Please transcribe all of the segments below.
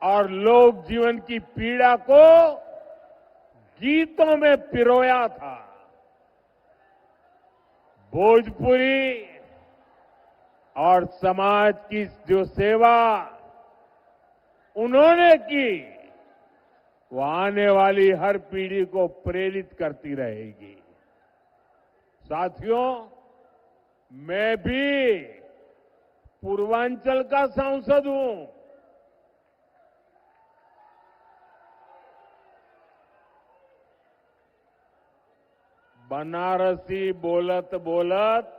और लोक जीवन की पीड़ा को गीतों में पिरोया था। भोजपुरी और समाज की जो सेवा उन्होंने की, वो आने वाली हर पीढ़ी को प्रेरित करती रहेगी। साथियों, मैं भी पूर्वांचल का सांसद हूं। बनारसी बोलत बोलत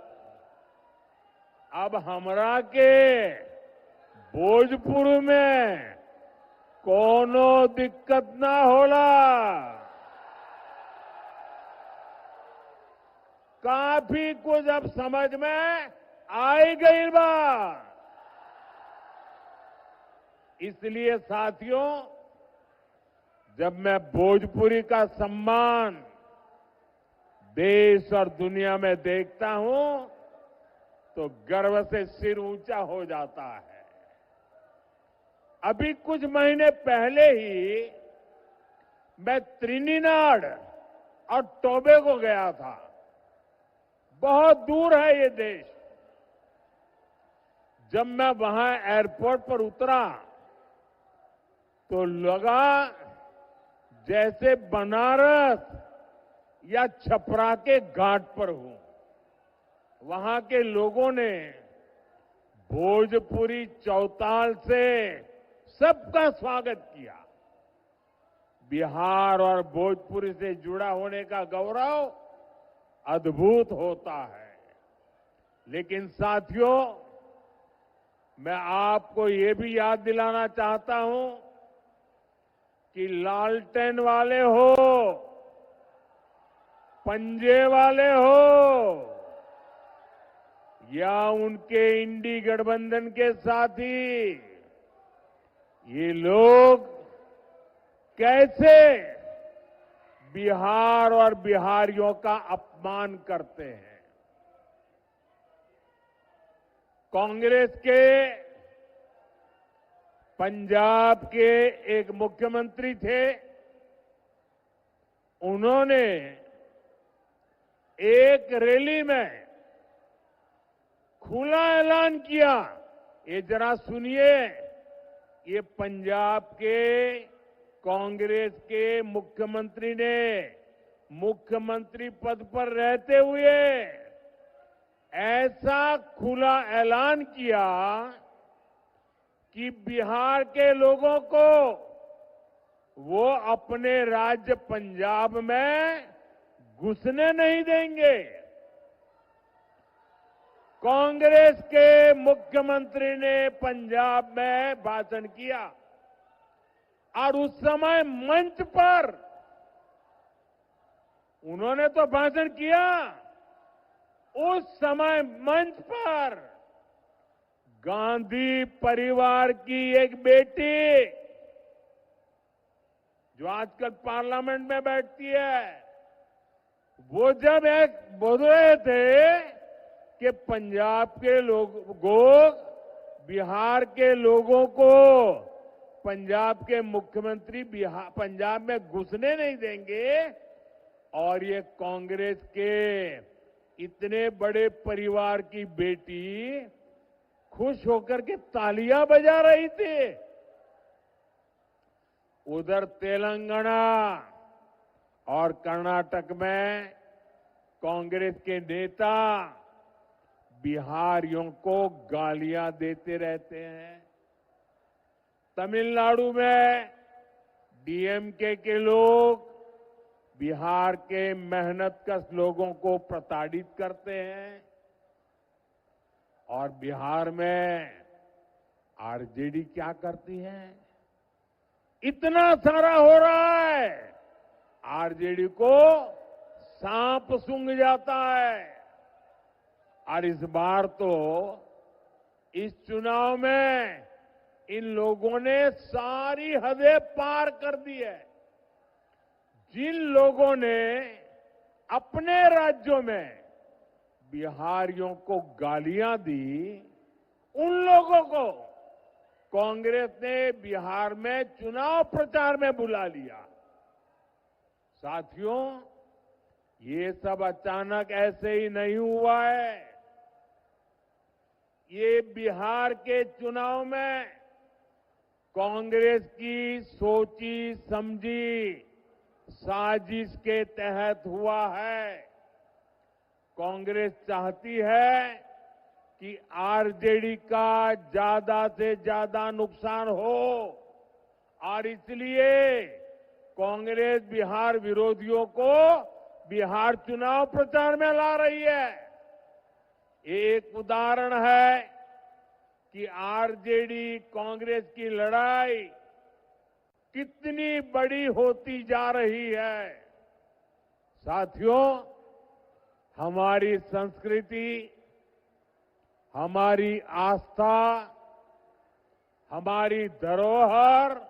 अब हमरा के भोजपुर में कोनो दिक्कत ना होला। काफी कुछ अब समझ में आई गई बा। इसलिए साथियों, जब मैं भोजपुरी का सम्मान देश और दुनिया में देखता हूं तो गर्व से सिर ऊंचा हो जाता है। अभी कुछ महीने पहले ही मैं त्रिनिदाद और टोबैगो गया था। बहुत दूर है ये देश। जब मैं वहां एयरपोर्ट पर उतरा तो लगा जैसे बनारस या छपरा के घाट पर हूं। वहां के लोगों ने भोजपुरी चौताल से सबका स्वागत किया। बिहार और भोजपुरी से जुड़ा होने का गौरव अद्भुत होता है। लेकिन साथियों, मैं आपको ये भी याद दिलाना चाहता हूं कि लालटेन वाले हो, पंजे वाले हो या उनके इंडी गठबंधन के साथी, ये लोग कैसे बिहार और बिहारियों का अपमान करते हैं। कांग्रेस के पंजाब के एक मुख्यमंत्री थे। उन्होंने एक रैली में खुला ऐलान किया। ये जरा सुनिए, ये पंजाब के कांग्रेस के मुख्यमंत्री ने मुख्यमंत्री पद पर रहते हुए ऐसा खुला ऐलान किया कि बिहार के लोगों को वो अपने राज्य पंजाब में घुसने नहीं देंगे। कांग्रेस के मुख्यमंत्री ने पंजाब में भाषण किया और उस समय मंच पर उन्होंने तो भाषण किया, उस समय मंच पर गांधी परिवार की एक बेटी जो आजकल पार्लियामेंट में बैठती है, वो जब एक बोल रहे थे कि पंजाब के लोगों, बिहार के लोगों को पंजाब के मुख्यमंत्री पंजाब में घुसने नहीं देंगे, और ये कांग्रेस के इतने बड़े परिवार की बेटी खुश होकर के तालियां बजा रही थी। उधर तेलंगाना और कर्नाटक में कांग्रेस के नेता बिहारियों को गालियां देते रहते हैं। तमिलनाडु में डीएमके के लोग बिहार के मेहनतकश लोगों को प्रताड़ित करते हैं, और बिहार में आरजेडी क्या करती है? इतना सारा हो रहा है, आरजेडी को सांप सूंघ जाता है। और इस बार तो इस चुनाव में इन लोगों ने सारी हदें पार कर दी है। जिन लोगों ने अपने राज्यों में बिहारियों को गालियां दी, उन लोगों को कांग्रेस ने बिहार में चुनाव प्रचार में बुला लिया। साथियों, ये सब अचानक ऐसे ही नहीं हुआ है। ये बिहार के चुनाव में कांग्रेस की सोची समझी साजिश के तहत हुआ है। कांग्रेस चाहती है कि आरजेडी का ज्यादा से ज्यादा नुकसान हो और इसलिए कांग्रेस बिहार विरोधियों को बिहार चुनाव प्रचार में ला रही है। एक उदाहरण है कि आरजेडी कांग्रेस की लड़ाई कितनी बड़ी होती जा रही है। साथियों, हमारी संस्कृति, हमारी आस्था, हमारी धरोहर,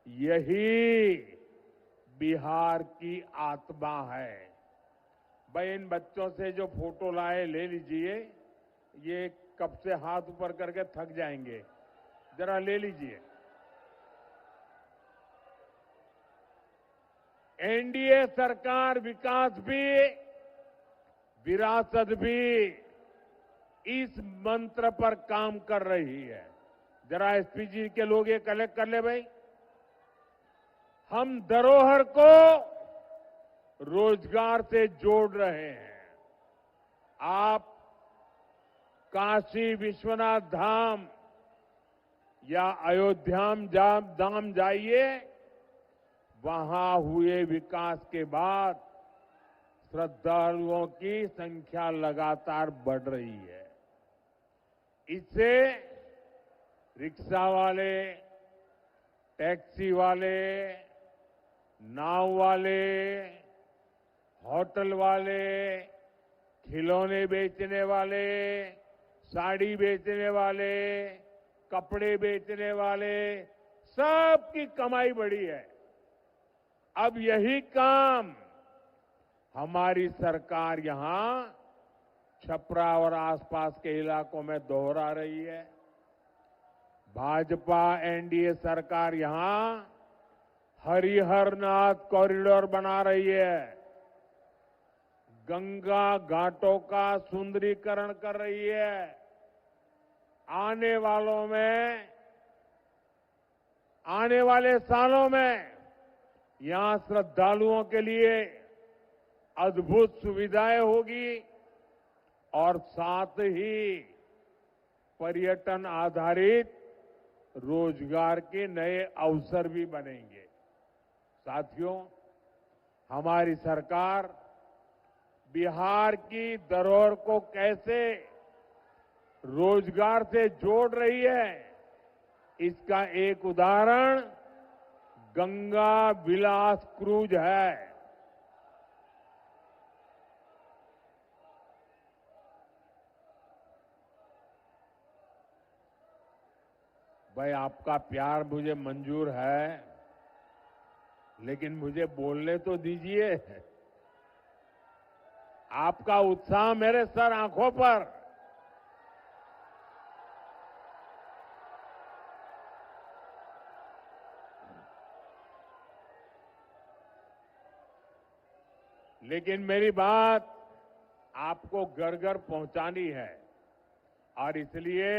यही बिहार की आत्मा है। भाई, इन बच्चों से जो फोटो लाए ले लीजिए। ये कब से हाथ ऊपर करके थक जाएंगे, जरा ले लीजिए। एनडीए सरकार विकास भी, विरासत भी, इस मंत्र पर काम कर रही है। जरा एसपीजी के लोग ये कलेक्ट कर ले भाई। हम धरोहर को रोजगार से जोड़ रहे हैं। आप काशी विश्वनाथ धाम या अयोध्या धाम जाइए, वहां हुए विकास के बाद श्रद्धालुओं की संख्या लगातार बढ़ रही है। इससे रिक्शा वाले, टैक्सी वाले, नाव वाले, होटल वाले, खिलौने बेचने वाले, साड़ी बेचने वाले, कपड़े बेचने वाले, सबकी कमाई बढ़ी है। अब यही काम हमारी सरकार यहां छपरा और आसपास के इलाकों में दोहरा रही है। भाजपा एनडीए सरकार यहां हरिहरनाथ कॉरिडोर बना रही है, गंगा घाटों का सुंदरीकरण कर रही है। आने वाले सालों में यहां श्रद्धालुओं के लिए अद्भुत सुविधाएं होगी और साथ ही पर्यटन आधारित रोजगार के नए अवसर भी बनेंगे। साथियों, हमारी सरकार बिहार की धरोहर को कैसे रोजगार से जोड़ रही है, इसका एक उदाहरण गंगा विलास क्रूज है। भाई, आपका प्यार मुझे मंजूर है, लेकिन मुझे बोलने तो दीजिए। आपका उत्साह मेरे सर आंखों पर। लेकिन मेरी बात आपको घर घर पहुंचानी है और इसलिए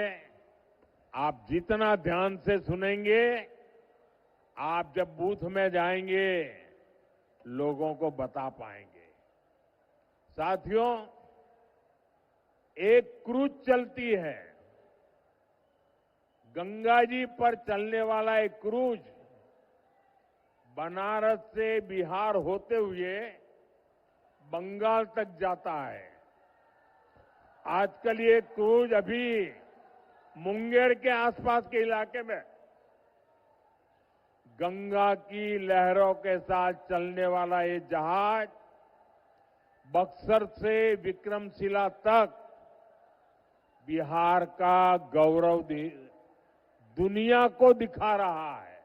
आप जितना ध्यान से सुनेंगे, आप जब बूथ में जाएंगे लोगों को बता पाएंगे। साथियों, एक क्रूज चलती है, गंगा जी पर चलने वाला एक क्रूज बनारस से बिहार होते हुए बंगाल तक जाता है। आजकल ये क्रूज अभी मुंगेर के आसपास के इलाके में गंगा की लहरों के साथ चलने वाला ये जहाज बक्सर से विक्रमशिला तक बिहार का गौरव दुनिया को दिखा रहा है।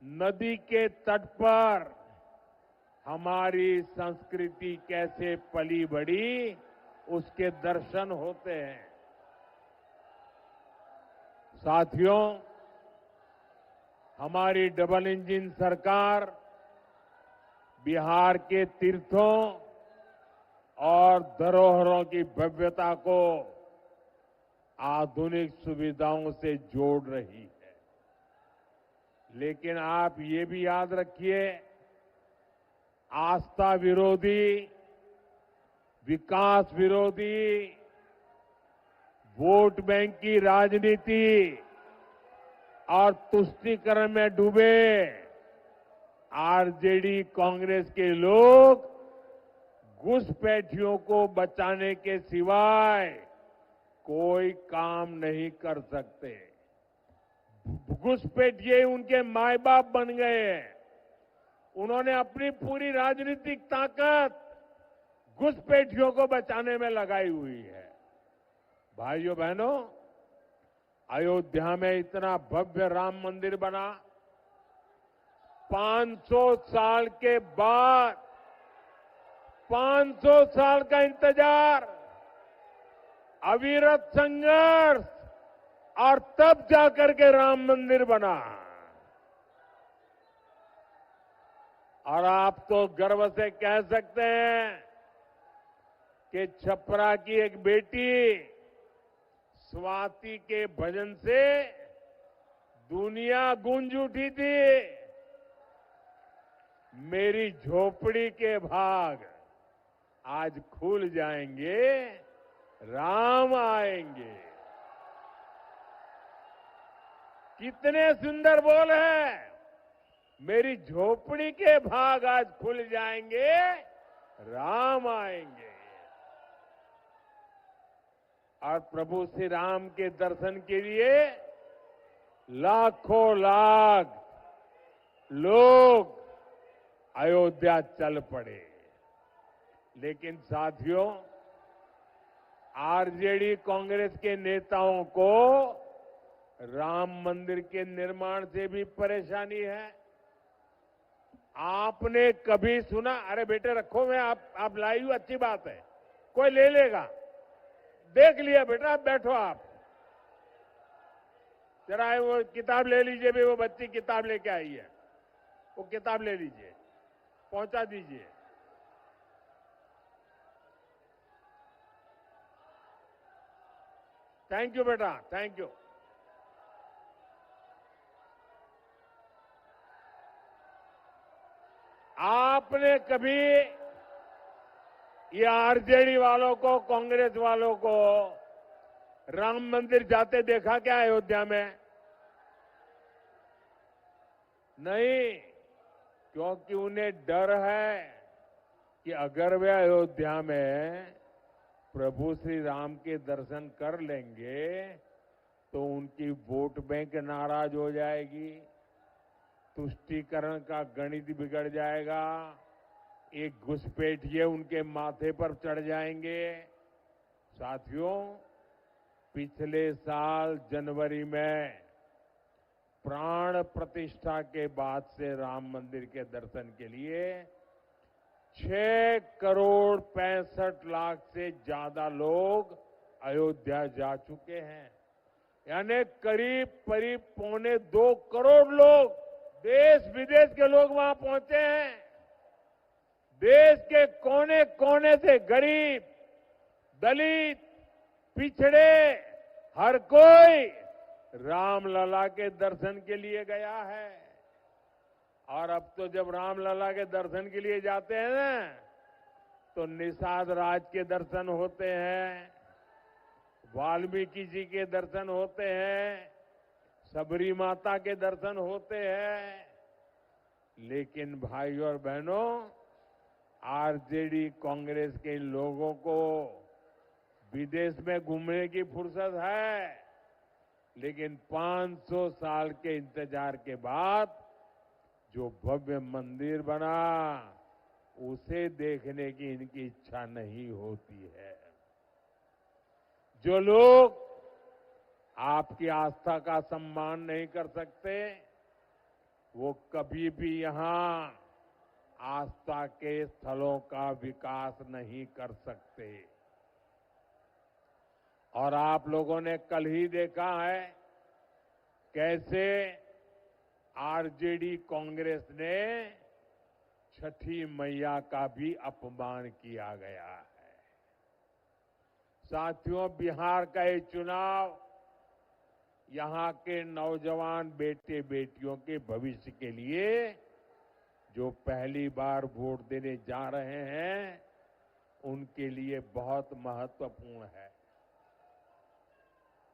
नदी के तट पर हमारी संस्कृति कैसे पली बढ़ी, उसके दर्शन होते हैं। साथियों, हमारी डबल इंजन सरकार बिहार के तीर्थों और धरोहरों की भव्यता को आधुनिक सुविधाओं से जोड़ रही है। लेकिन आप ये भी याद रखिए, आस्था विरोधी, विकास विरोधी, वोट बैंक की राजनीति और तुष्टीकरण में डूबे आरजेडी कांग्रेस के लोग घुसपैठियों को बचाने के सिवाय कोई काम नहीं कर सकते। घुसपैठिए उनके माए बाप बन गए हैं। उन्होंने अपनी पूरी राजनीतिक ताकत घुसपैठियों को बचाने में लगाई हुई है। भाइयों बहनों, अयोध्या में इतना भव्य राम मंदिर बना, 500 साल के बाद, 500 साल का इंतजार, अविरत संघर्ष, और तब जाकर के राम मंदिर बना। और आप तो गर्व से कह सकते हैं कि छपरा की एक बेटी स्वाति के भजन से दुनिया गूंज उठी थी। मेरी झोपड़ी के भाग आज खुल जाएंगे, राम आएंगे। कितने सुंदर बोल है, मेरी झोपड़ी के भाग आज खुल जाएंगे, राम आएंगे। और प्रभु श्री राम के दर्शन के लिए लाखों लाख लोग अयोध्या चल पड़े। लेकिन साथियों, आरजेडी कांग्रेस के नेताओं को राम मंदिर के निर्माण से भी परेशानी है। आपने कभी सुना, अरे बेटे रखो, मैं आप लाई हूं, अच्छी बात है, कोई ले लेगा, देख लिया बेटा, आप बैठो, आप जरा वो किताब ले लीजिए। भी वो बच्ची किताब लेके आई है, वो किताब ले लीजिए, पहुंचा दीजिए। थैंक यू बेटा, थैंक यू। आपने कभी ये आरजेडी वालों को, कांग्रेस वालों को राम मंदिर जाते देखा क्या अयोध्या में? नहीं, क्योंकि उन्हें डर है कि अगर वे अयोध्या में प्रभु श्री राम के दर्शन कर लेंगे तो उनकी वोट बैंक नाराज हो जाएगी, तुष्टीकरण का गणित बिगड़ जाएगा, एक घुसपैठिए उनके माथे पर चढ़ जाएंगे। साथियों, पिछले साल जनवरी में प्राण प्रतिष्ठा के बाद से राम मंदिर के दर्शन के लिए 6 करोड़ 65 लाख से ज्यादा लोग अयोध्या जा चुके हैं। यानी करीब पौने 2 करोड़ लोग, देश विदेश के लोग वहां पहुंचे हैं। देश के कोने कोने से गरीब, दलित, पिछड़े, हर कोई रामलला के दर्शन के लिए गया है। और अब तो जब रामलला के दर्शन के लिए जाते हैं ना, तो निषाद राज के दर्शन होते हैं, वाल्मीकि जी के दर्शन होते हैं, सबरी माता के दर्शन होते हैं। लेकिन भाइयों और बहनों, आरजेडी कांग्रेस के इन लोगों को विदेश में घूमने की फुर्सत है, लेकिन 500 साल के इंतजार के बाद जो भव्य मंदिर बना, उसे देखने की इनकी इच्छा नहीं होती है। जो लोग आपकी आस्था का सम्मान नहीं कर सकते, वो कभी भी यहां आस्था के स्थलों का विकास नहीं कर सकते। और आप लोगों ने कल ही देखा है कैसे आरजेडी कांग्रेस ने छठी मैया का भी अपमान किया गया है। साथियों, बिहार का ये चुनाव यहां के नौजवान बेटे बेटियों के भविष्य के लिए जो पहली बार वोट देने जा रहे हैं उनके लिए बहुत महत्वपूर्ण है।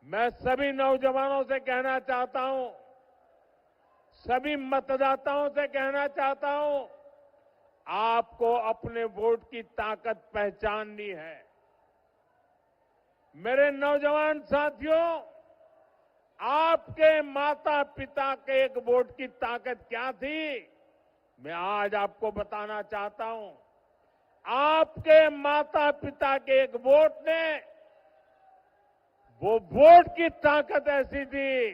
मैं सभी नौजवानों से कहना चाहता हूं, सभी मतदाताओं से कहना चाहता हूं, आपको अपने वोट की ताकत पहचाननी है। मेरे नौजवान साथियों, आपके माता पिता के एक वोट की ताकत क्या थी, मैं आज आपको बताना चाहता हूं। आपके माता पिता के एक वोट ने, वो वोट की ताकत ऐसी थी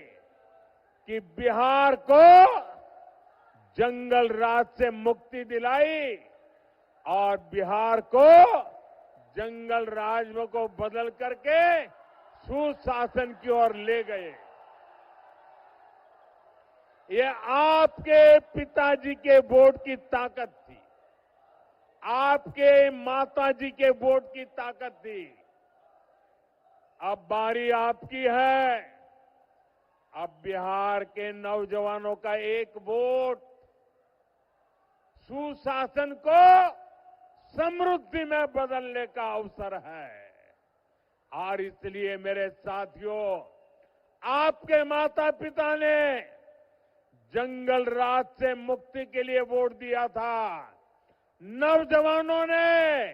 कि बिहार को जंगल राज से मुक्ति दिलाई और बिहार को जंगल राज को बदल करके सुशासन की ओर ले गए। ये आपके पिताजी के वोट की ताकत थी, आपके माताजी के वोट की ताकत थी। अब बारी आपकी है। अब बिहार के नौजवानों का एक वोट सुशासन को समृद्धि में बदलने का अवसर है। और इसलिए मेरे साथियों, आपके माता पिता ने जंगल राज से मुक्ति के लिए वोट दिया था। नौजवानों ने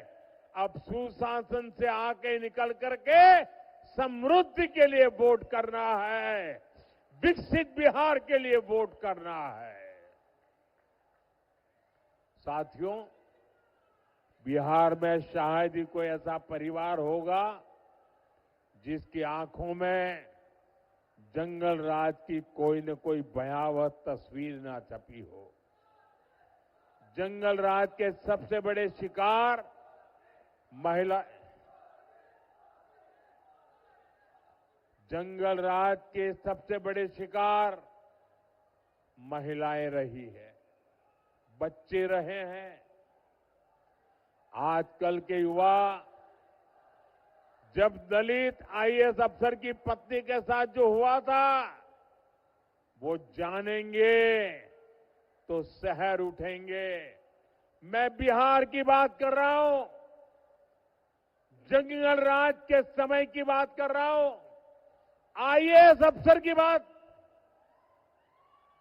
अब सुशासन से आके निकल करके समृद्धि के लिए वोट करना है, विकसित बिहार के लिए वोट करना है। साथियों, बिहार में शायद ही कोई ऐसा परिवार होगा जिसकी आंखों में जंगल राज की कोई न कोई भयावह तस्वीर ना छपी हो। जंगल राज के सबसे बड़े शिकार जंगल राज के सबसे बड़े शिकार महिलाएं रही है, बच्चे रहे हैं। आजकल के युवा जब दलित आईएएस अफसर की पत्नी के साथ जो हुआ था, वो जानेंगे तो शहर उठेंगे। मैं बिहार की बात कर रहा हूं, जंगल राज के समय की बात कर रहा हूं, आईएएस अफसर की बात।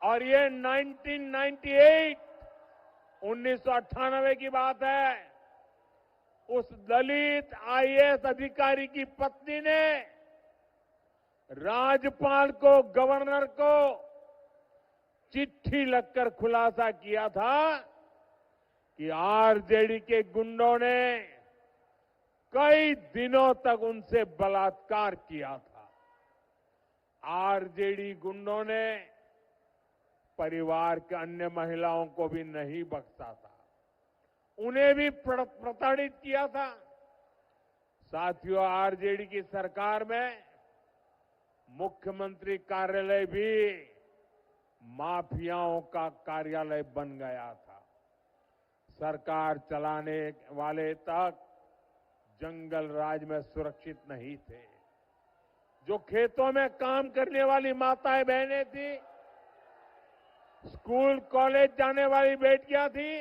और ये 1998 1998 की बात है। उस दलित आईएएस अधिकारी की पत्नी ने राज्यपाल को, गवर्नर को चिट्ठी लिखकर खुलासा किया था कि आरजेडी के गुंडों ने कई दिनों तक उनसे बलात्कार किया था। आरजेडी गुंडों ने परिवार के अन्य महिलाओं को भी नहीं बख्शा था, उन्हें भी प्रताड़ित किया था। साथियों, आरजेडी की सरकार में मुख्यमंत्री कार्यालय भी माफियाओं का कार्यालय बन गया था। सरकार चलाने वाले तक जंगल राज में सुरक्षित नहीं थे। जो खेतों में काम करने वाली माताएं बहनें थी, स्कूल कॉलेज जाने वाली बेटियां थी,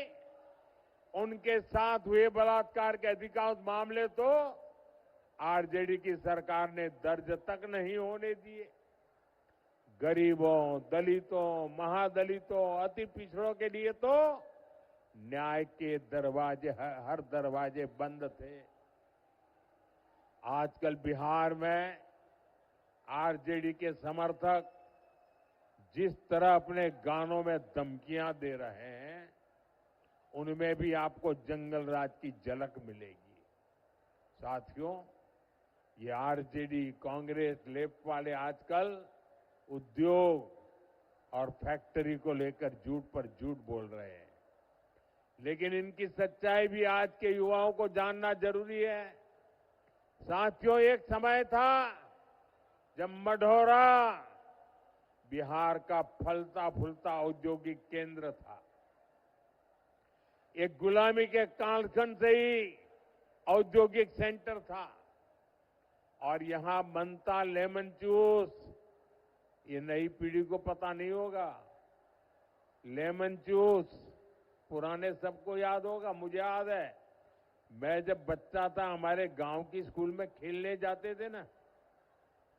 उनके साथ हुए बलात्कार के अधिकांश मामले तो आरजेडी की सरकार ने दर्ज तक नहीं होने दिए। गरीबों, दलितों, महादलितों, अति पिछड़ों के लिए तो न्याय के दरवाजे, हर दरवाजे बंद थे। आजकल बिहार में आरजेडी के समर्थक जिस तरह अपने गानों में धमकियां दे रहे हैं, उनमें भी आपको जंगल राज की झलक मिलेगी। साथियों, ये आरजेडी, कांग्रेस, लेफ्ट वाले आजकल उद्योग और फैक्ट्री को लेकर झूठ पर झूठ बोल रहे हैं, लेकिन इनकी सच्चाई भी आज के युवाओं को जानना जरूरी है। साथियों, एक समय था जब मढ़ौरा बिहार का फलता फूलता औद्योगिक केंद्र था। एक गुलामी के कालखंड से ही औद्योगिक सेंटर था और यहां बनता लेमन जूस, ये नई पीढ़ी को पता नहीं होगा। लेमन जूस पुराने सबको याद होगा, मुझे याद है मैं जब बच्चा था हमारे गांव की स्कूल में खेलने जाते थे ना,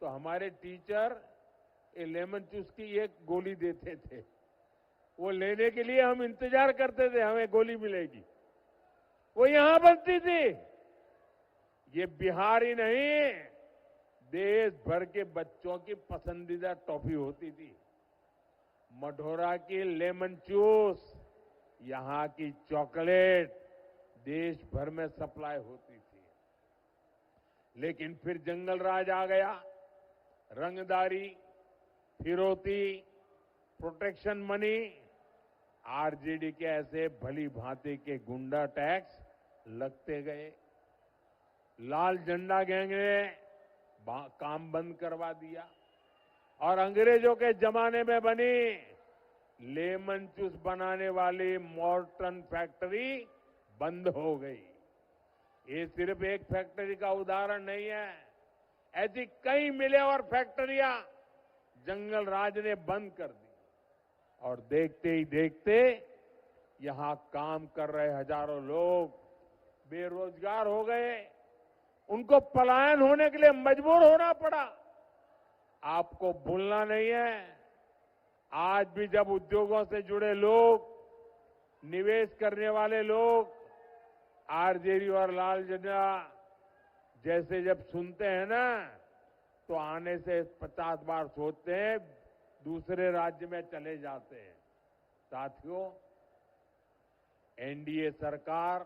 तो हमारे टीचर ये लेमन जूस की एक गोली देते थे। वो लेने के लिए हम इंतजार करते थे, हमें गोली मिलेगी। वो यहां बनती थी। ये बिहार ही नहीं, देश भर के बच्चों की पसंदीदा टॉफी होती थी। मढौरा की लेमन जूस, यहां की चॉकलेट देश भर में सप्लाई होती थी। लेकिन फिर जंगल राज आ गया। रंगदारी, फिरौती, प्रोटेक्शन मनी, आरजेडी के ऐसे भली भांति के गुंडा टैक्स लगते गए। लाल झंडा गैंग ने काम बंद करवा दिया और अंग्रेजों के जमाने में बनी लेमन जूस बनाने वाली मॉर्टन फैक्ट्री बंद हो गई। ये सिर्फ एक फैक्ट्री का उदाहरण नहीं है, ऐसी कई मिलें और फैक्ट्रियां जंगल राज ने बंद कर दी और देखते ही देखते यहां काम कर रहे हजारों लोग बेरोजगार हो गए। उनको पलायन होने के लिए मजबूर होना पड़ा। आपको भूलना नहीं है, आज भी जब उद्योगों से जुड़े लोग, निवेश करने वाले लोग आरजेडी और लाल झंडा जैसे जब सुनते हैं ना, तो आने से 50 बार सोचते हैं, दूसरे राज्य में चले जाते हैं। साथियों, एनडीए सरकार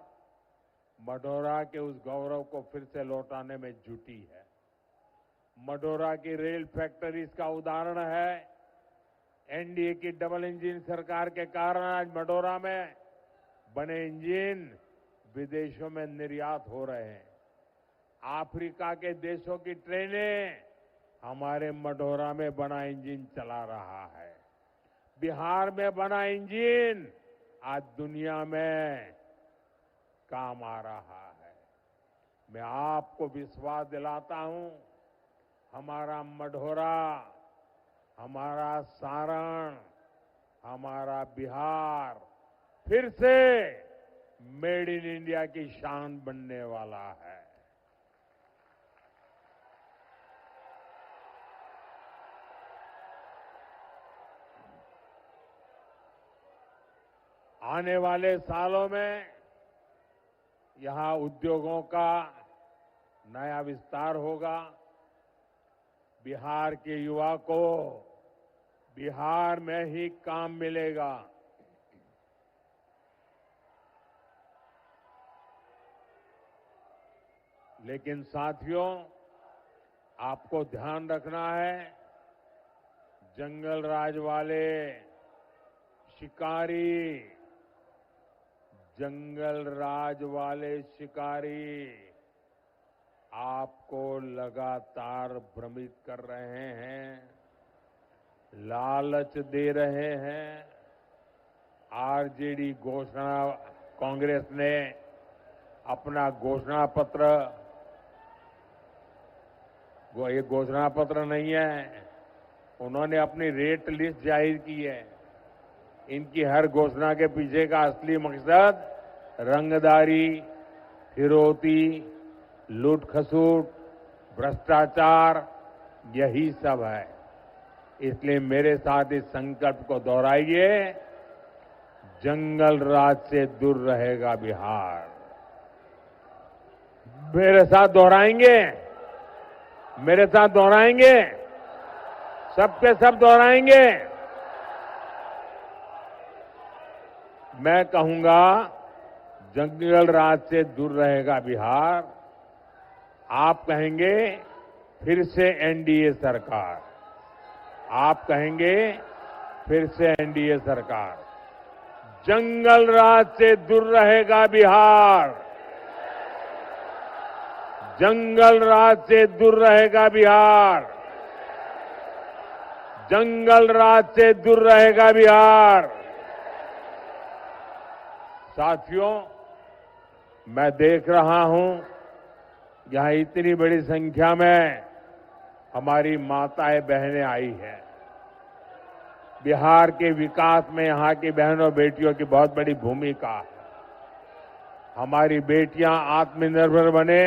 मढौरा के उस गौरव को फिर से लौटाने में जुटी है। मढौरा की रेल फैक्ट्री इसका उदाहरण है। एनडीए की डबल इंजन सरकार के कारण आज मढौरा में बने इंजन विदेशों में निर्यात हो रहे हैं। अफ्रीका के देशों की ट्रेनें हमारे मढौरा में बना इंजन चला रहा है। बिहार में बना इंजन आज दुनिया में काम आ रहा है। मैं आपको विश्वास दिलाता हूं, हमारा मढौरा, हमारा सारण, हमारा बिहार फिर से मेड इन इंडिया की शान बनने वाला है। आने वाले सालों में यहां उद्योगों का नया विस्तार होगा। बिहार के युवा को बिहार में ही काम मिलेगा। लेकिन साथियों, आपको ध्यान रखना है, जंगल राज वाले शिकारी, जंगल राज वाले शिकारी आपको लगातार भ्रमित कर रहे हैं, लालच दे रहे हैं। आरजेडी घोषणा, कांग्रेस ने अपना घोषणा पत्र, वो ये घोषणा पत्र नहीं है, उन्होंने अपनी रेट लिस्ट जाहिर की है। इनकी हर घोषणा के पीछे का असली मकसद रंगदारी, फिरौती, लूट खसूट, भ्रष्टाचार, यही सब है। इसलिए मेरे साथ इस संकल्प को दोहराइए, जंगल राज से दूर रहेगा बिहार। मेरे साथ दोहराएंगे, मेरे साथ दोहराएंगे, सबके सब दोहराएंगे। मैं कहूंगा, जंगल राज से दूर रहेगा बिहार। आप कहेंगे फिर से एनडीए सरकार, आप कहेंगे फिर से एनडीए सरकार। जंगल राज से दूर रहेगा बिहार, जंगल राज से दूर रहेगा बिहार, जंगल राज से दूर रहेगा बिहार। साथियों, मैं देख रहा हूं यहां इतनी बड़ी संख्या में हमारी माताएं बहनें आई हैं। बिहार के विकास में यहां की बहनों बेटियों की बहुत बड़ी भूमिका है। हमारी बेटियां आत्मनिर्भर बने,